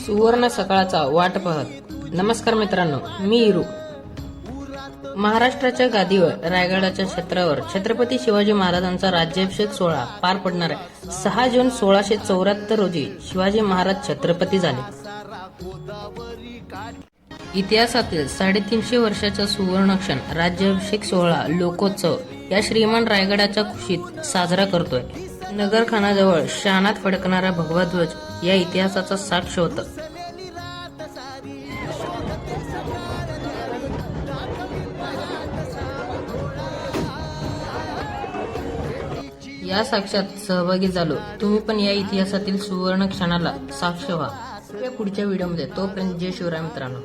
सुवर्ण सकाळचा वाट पाहत. नमस्कार मित्रांनो, मी इरू. महाराष्ट्राच्या गादीवर रायगडाच्या छत्रावर छत्रपती शिवाजी महाराजांचा राज्याभिषेक सोहळा पार पडणार आहे. 6 जून 1674 रोजी शिवाजी महाराज छत्रपती झाले. इतिहासातील 350 वर्षाचा सुवर्ण क्षण राज्याभिषेक सोहळा लोकोत्सव या श्रीमान रायगडाच्या कुशीत साजरा करतोय. नगरखानाजवळ शानात फडकणारा भगवा ध्वज या इतिहासाचा साक्ष होता. या साक्षात सहभागी झालो. तुम्ही पण या इतिहासातील सुवर्ण क्षणाला साक्ष व्हा. पुढच्या व्हिडिओमध्ये. तोपर्यंत जय शिवराय मित्रांनो.